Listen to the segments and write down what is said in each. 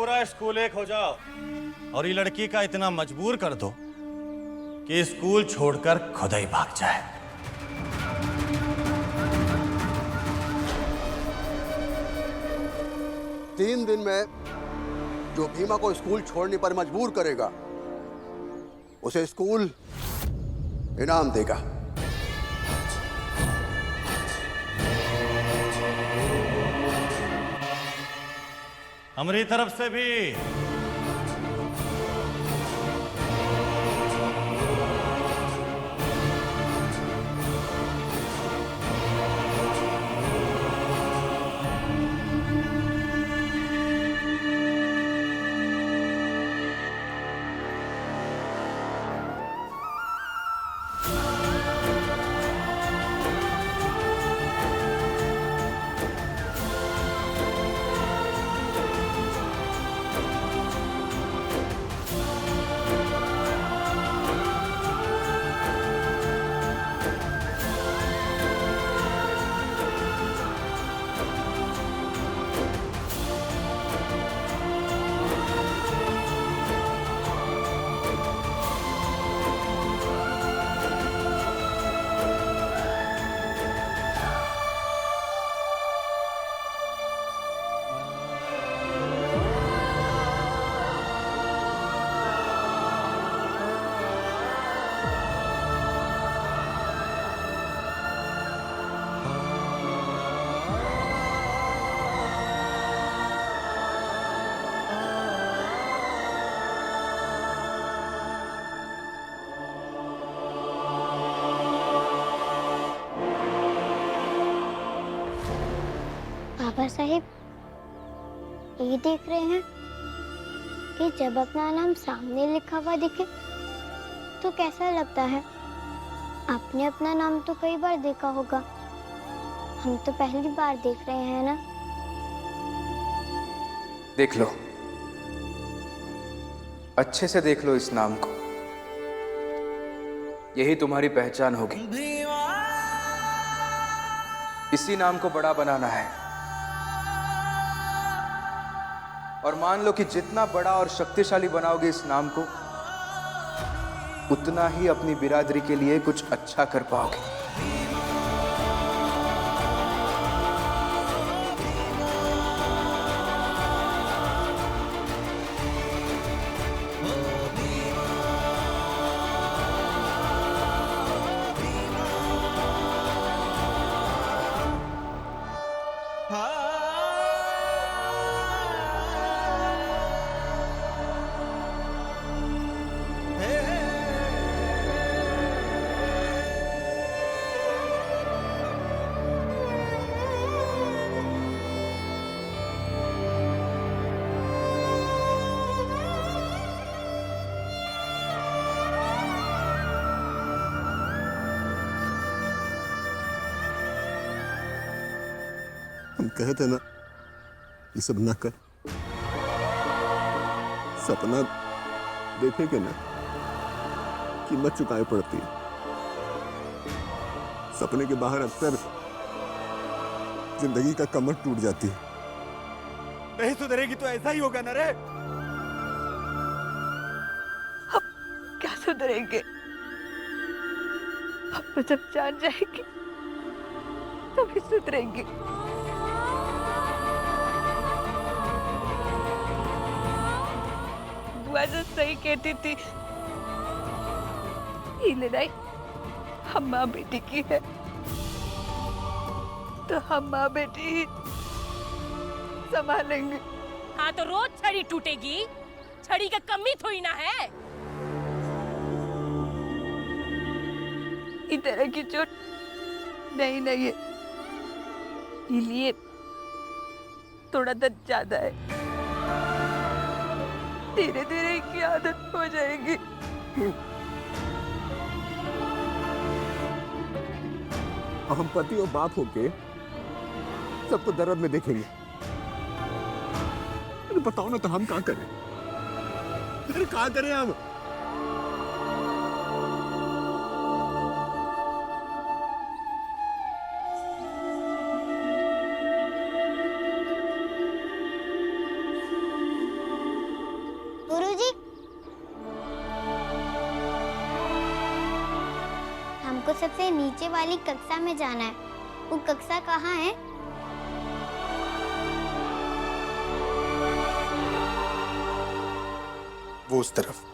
पूरा स्कूल एक हो जाओ और ये लड़की का इतना मजबूर कर दो कि स्कूल छोड़कर खुद ही भाग जाए। तीन दिन में जो भीमा को स्कूल छोड़ने पर मजबूर करेगा उसे स्कूल इनाम देगा। हमारी तरफ से भी बाबा साहेब ये देख रहे हैं कि जब अपना नाम सामने लिखा हुआ दिखे तो कैसा लगता है। आपने अपना नाम तो कई बार देखा होगा, हम तो पहली बार देख रहे हैं ना। देख लो, अच्छे से देख लो इस नाम को, यही तुम्हारी पहचान होगी। इसी नाम को बड़ा बनाना है और मान लो कि जितना बड़ा और शक्तिशाली बनाओगे इस नाम को उतना ही अपनी बिरादरी के लिए कुछ अच्छा कर पाओगे। हम कहते ना ये सब ना कर, सपना देखे के ना कीमत चुकानी पड़ती है। सपने के बाहर अक्सर जिंदगी का कमर टूट जाती है। नहीं सुधरेगी तो ऐसा ही होगा ना रे। हम क्या सुधरेंगे? हम तो जब जान जाएंगे तभी सुधरेंगे। बुआ जो सही कहती थी, ये लड़ाई हम माँ बेटी की है तो हम माँ बेटी ही संभालेंगे। हाँ तो रोज छड़ी टूटेगी, छड़ी का कमी थोड़ी ना है। इस तरह की चोट नहीं नहीं है, इसलिए थोड़ा दर्द ज्यादा है। धीरे धीरे की आदत हो जाएगी। हम पति और बाप होके सबको दर्द में देखेंगे। अरे बताओ ना, तो हम क्या करें? अरे क्या करें हम? हमको सबसे नीचे वाली कक्षा में जाना है। वो कक्षा कहाँ है? वो उस तरफ।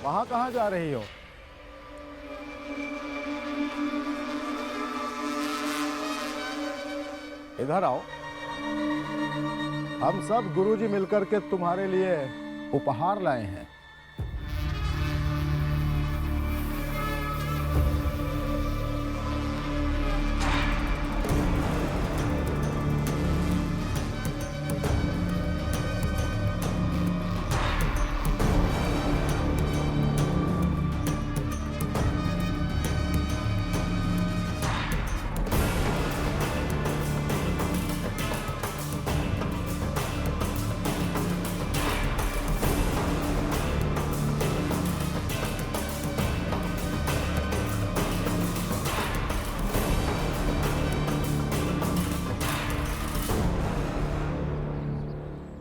वहां कहाँ जा रही हो? इधर आओ। हम सब गुरुजी मिलकर के तुम्हारे लिए उपहार लाए हैं।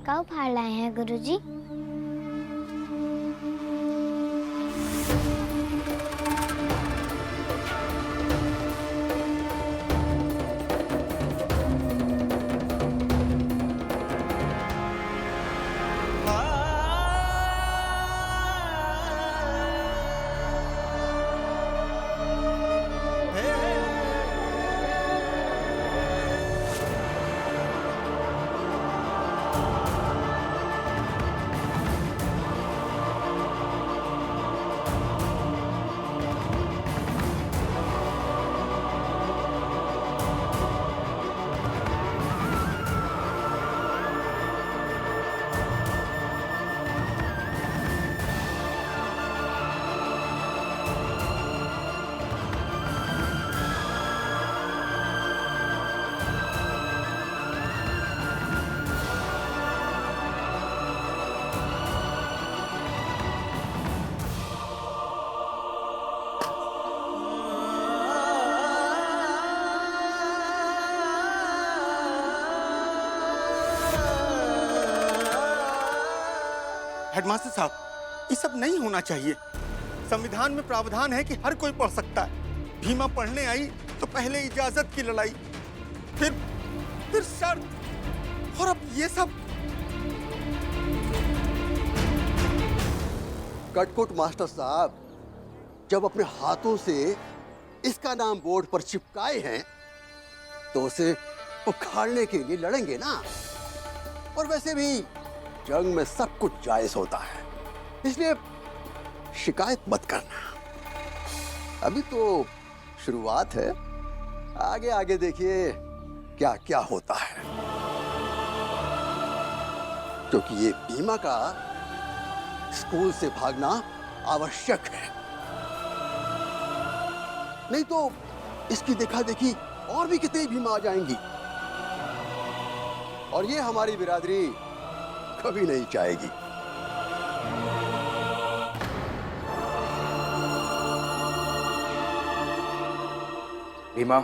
क्या उपहार लाए हैं गुरुजी? हेडमास्टर साहब, ये सब नहीं होना चाहिए। संविधान में प्रावधान है कि हर कोई पढ़ सकता है। भीमा पढ़ने आई तो पहले इजाजत की लड़ाई, फिर शर्त, और अब ये सब। कटकुट मास्टर साहब, जब अपने हाथों से इसका नाम बोर्ड पर चिपकाए हैं तो उसे उखाड़ने के लिए लड़ेंगे ना। और वैसे भी जंग में सब कुछ जायज होता है, इसलिए शिकायत मत करना। अभी तो शुरुआत है, आगे आगे देखिए क्या क्या होता है। क्योंकि ये भीमा का स्कूल से भागना आवश्यक है, नहीं तो इसकी देखा देखी और भी कितनी भीमा आ जाएंगी, और ये हमारी बिरादरी कभी नहीं चाहेगी। भीमा,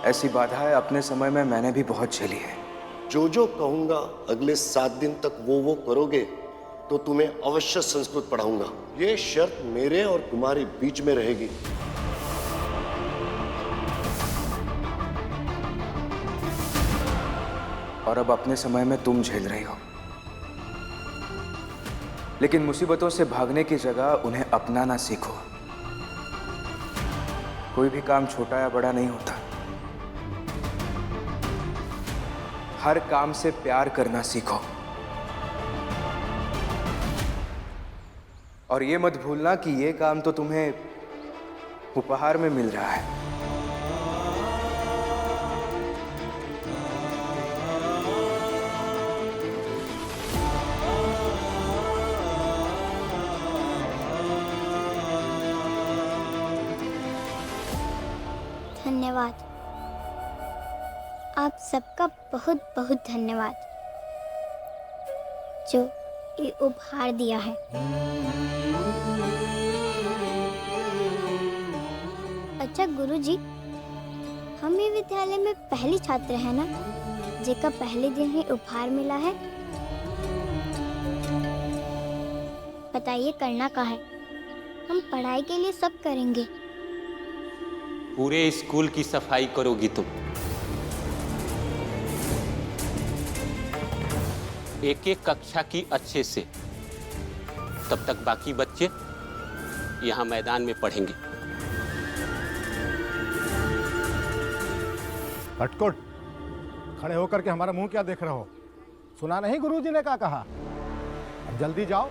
ऐसी बाधाएं अपने समय में मैंने भी बहुत झेली है। जो जो कहूंगा अगले 7 दिन तक वो करोगे तो तुम्हें अवश्य संस्कृत पढ़ाऊंगा। ये शर्त मेरे और तुम्हारे बीच में रहेगी। और अब अपने समय में तुम झेल रही हो, लेकिन मुसीबतों से भागने की जगह उन्हें अपनाना सीखो। कोई भी काम छोटा या बड़ा नहीं होता, हर काम से प्यार करना सीखो। और ये मत भूलना कि ये काम तो तुम्हें उपहार में मिल रहा है। धन्यवाद। आप सबका बहुत बहुत धन्यवाद जो ये उपहार दिया है। अच्छा गुरुजी, हम ये विद्यालय में पहली छात्र है ना जेका पहले दिन ही उपहार मिला है? बताइए करना का है? हम पढ़ाई के लिए सब करेंगे। पूरे स्कूल की सफाई करोगी तुम। एक एक कक्षा की अच्छे से। तब तक बाकी बच्चे यहाँ मैदान में पढ़ेंगे। कटकुट, खड़े होकर के हमारा मुंह क्या देख रहे हो? सुना नहीं गुरुजी ने क्या कहा? अब जल्दी जाओ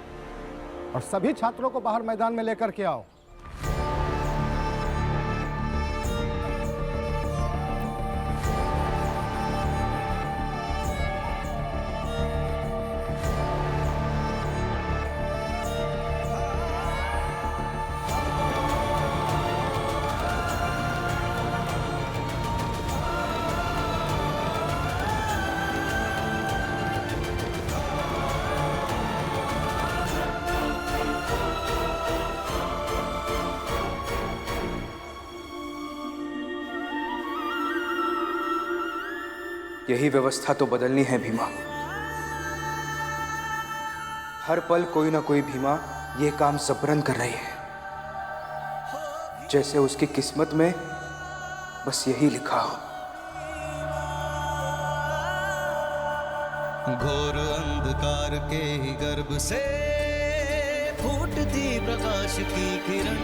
और सभी छात्रों को बाहर मैदान में लेकर के आओ। यही व्यवस्था तो बदलनी है भीमा। हर पल कोई ना कोई भीमा ये काम जबरन कर रही है, जैसे उसकी किस्मत में बस यही लिखा हो। घोर अंधकार के ही गर्भ से फूटती प्रकाश की किरण,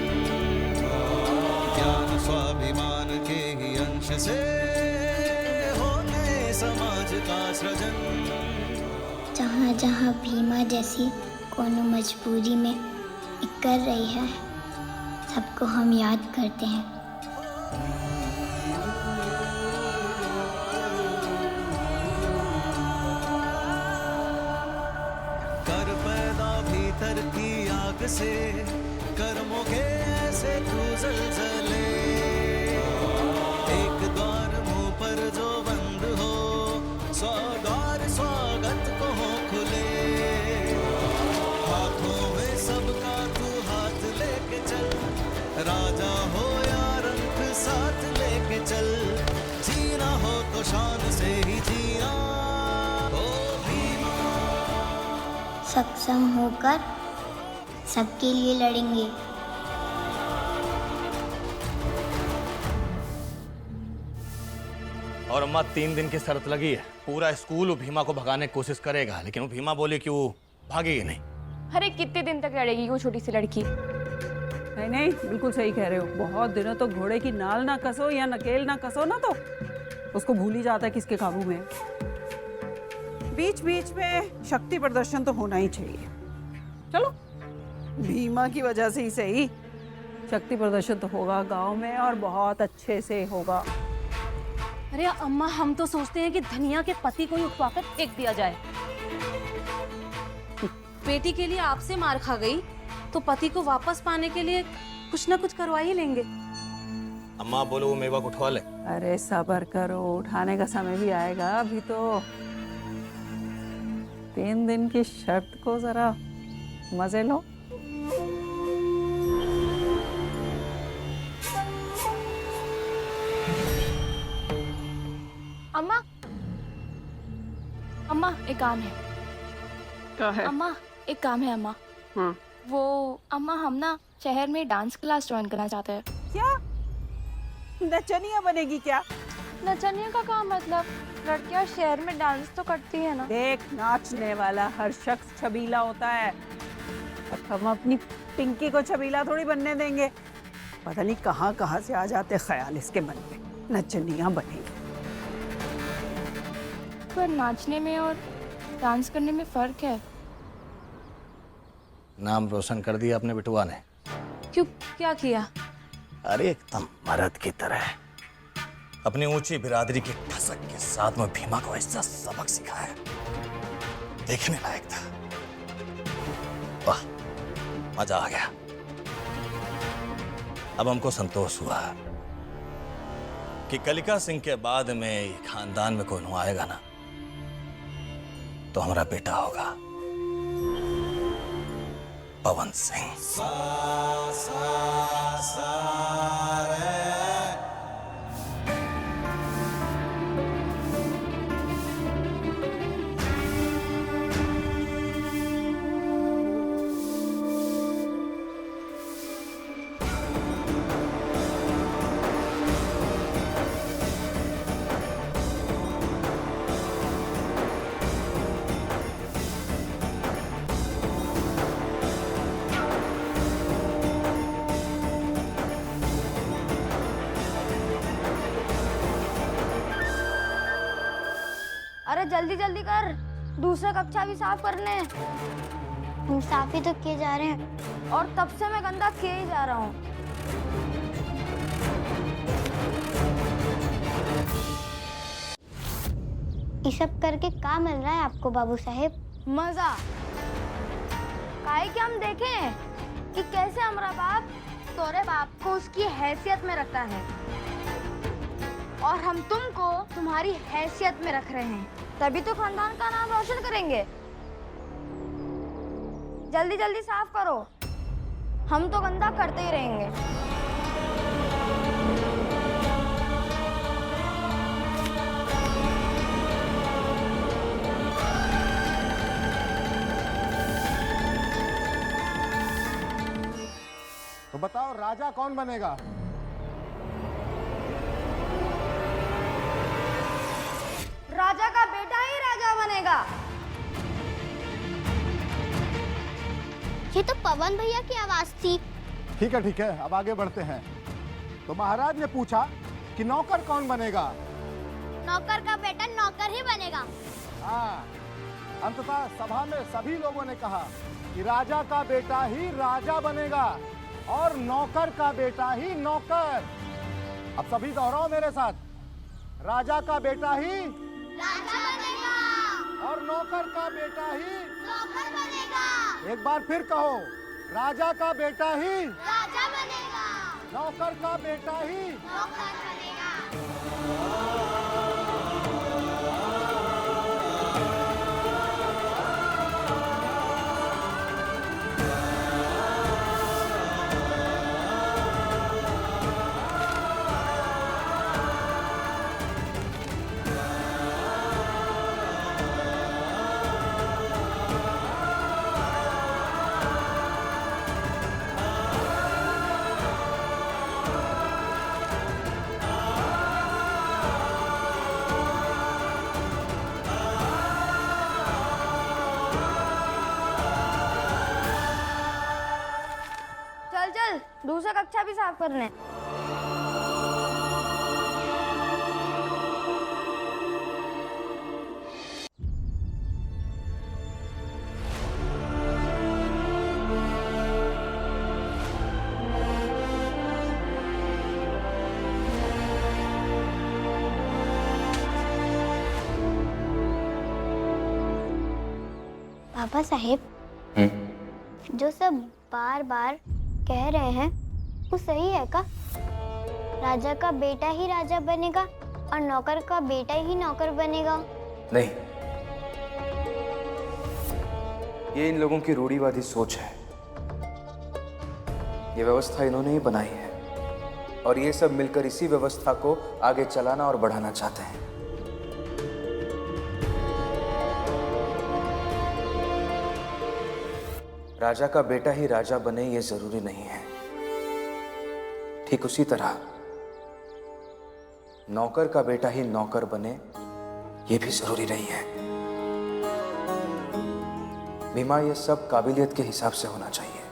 ज्ञान स्वाभिमान के ही अंश से होने समाज का सृजन। जहाँ जहाँ भीमा जैसी कोनो मजबूरी में कर रही है, सबको हम याद करते हैं। कर पैदा भीतर की आग से, कर्मों के ऐसे तू जलजले। एक द्वार मुंह पर जो बंद हो, 100 द्वार स्वागत को हो खुले। हाथों में सबका तू हाथ लेके चल, राजा हो या रंग साथ लेके चल। जीना हो तो शान से ही जीना हो भीमा। सक्षम होकर सबके लिए लड़ेंगे। और अम्मा 3 दिन की शर्त लगी है, पूरा स्कूल वो भीमा को भगाने की कोशिश करेगा, लेकिन वो भीमा बोली कि वो भागेगी नहीं। अरे कितने दिन तक लड़ेगी वो छोटी सी लड़की? नहीं नहीं, बिल्कुल सही कह रहे हो। बहुत दिनों तो घोड़े की नाल ना कसो या नकेल ना कसो ना, तो उसको भूल ही जाता है किसके काबू में। बीच बीच में शक्ति प्रदर्शन तो होना ही चाहिए। चलो, भीमा की वजह से ही सही, शक्ति प्रदर्शन तो होगा गांव में, और बहुत अच्छे से होगा। अरे अम्मा, हम तो सोचते हैं कि धनिया के पति को ही उठवाकर फेंक दिया जाए। बेटी के लिए आपसे मार खा गई तो पति को वापस पाने के लिए कुछ ना कुछ करवा ही लेंगे। अम्मा बोलो वो मेवा को उठवा ले। अरे सब्र करो, उठाने का समय भी आएगा। अभी तो 3 दिन की शर्त को जरा मजे लो। अम्मा, अम्मा एक काम है। क्या है? अम्मा एक काम है अम्मा। वो अम्मा, हम ना शहर में डांस क्लास ज्वाइन करना चाहते हैं। क्या नचनिया बनेगी क्या? नचनिया का काम मतलब? लड़कियां शहर में डांस तो करती है ना। देख, नाचने वाला हर शख्स छबीला होता है, और हम अपनी पिंकी को छबीला थोड़ी बनने देंगे। पता नहीं कहाँ कहाँ से आ जाते ख्याल इसके मन में, नचनिया बनेगी। पर नाचने में और डांस करने में फर्क है। नाम रोशन कर दिया अपने बिटुआ ने। क्यों, क्या किया? अरे एकदम मर्द की तरह अपनी ऊंची बिरादरी की ठसक के साथ में भीमा को ऐसा सबक सिखाया, देखने लायक था। वाह, मजा आ गया। अब हमको संतोष हुआ कि कलिका सिंह के बाद में खानदान में कोई आएगा ना तो हमारा बेटा होगा पवन सिंह। अरे जल्दी जल्दी कर, दूसरा कक्षा भी साफ करने हैं। हम साफ ही तो किए जा रहे हैं और तब से मैं गंदा किए ही जा रहा हूँ। ये सब करके क्या मिल रहा है आपको बाबू साहेब? मजा। काहे कि हम देखें कि कैसे हमारा बाप तोरे बाप को उसकी हैसियत में रखता है और हम तुमको तुम्हारी हैसियत में रख रहे हैं, तभी तो खानदान का नाम रोशन करेंगे। जल्दी जल्दी साफ करो, हम तो गंदा करते ही रहेंगे। तो बताओ राजा कौन बनेगा? राजा का बेटा ही राजा बनेगा। ये तो पवन भैया की आवाज थी। ठीक है, अब आगे बढ़ते हैं। तो महाराज ने पूछा कि नौकर कौन बनेगा? नौकर का बेटा नौकर ही बनेगा। हाँ, अंततः सभा में सभी लोगों ने कहा कि राजा का बेटा ही राजा बनेगा और नौकर का बेटा ही नौकर। अब सभी दोहराओ मेरे साथ, राजा का बेटा ही राजा बनेगा और नौकर का बेटा ही नौकर बनेगा। एक बार फिर कहो, राजा का बेटा ही राजा बनेगा, नौकर का बेटा ही नौकर बनेगा। चल दूसरा कक्षा भी साफ करने। पापा साहेब, जो सब बार बार कह रहे हैं वो सही है का? राजा का बेटा ही राजा बनेगा और नौकर का बेटा ही नौकर बनेगा? नहीं, ये इन लोगों की रूढ़िवादी सोच है। ये व्यवस्था इन्होंने ही बनाई है और ये सब मिलकर इसी व्यवस्था को आगे चलाना और बढ़ाना चाहते हैं। राजा का बेटा ही राजा बने ये जरूरी नहीं है। ठीक उसी तरह नौकर का बेटा ही नौकर बने ये भी जरूरी नहीं है। बीमा, ये सब काबिलियत के हिसाब से होना चाहिए।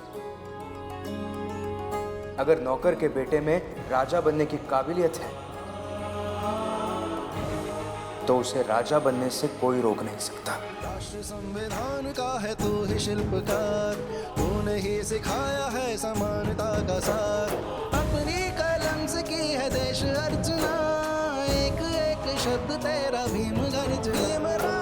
अगर नौकर के बेटे में राजा बनने की काबिलियत है तो उसे राजा बनने से कोई रोक नहीं सकता। राष्ट्र संविधान का है तू ही शिल्पकार, तूने ही सिखाया है समानता का सार। अपनी कलम से की है देश अर्चना, एक एक शब्द तेरा भीम गर्जना।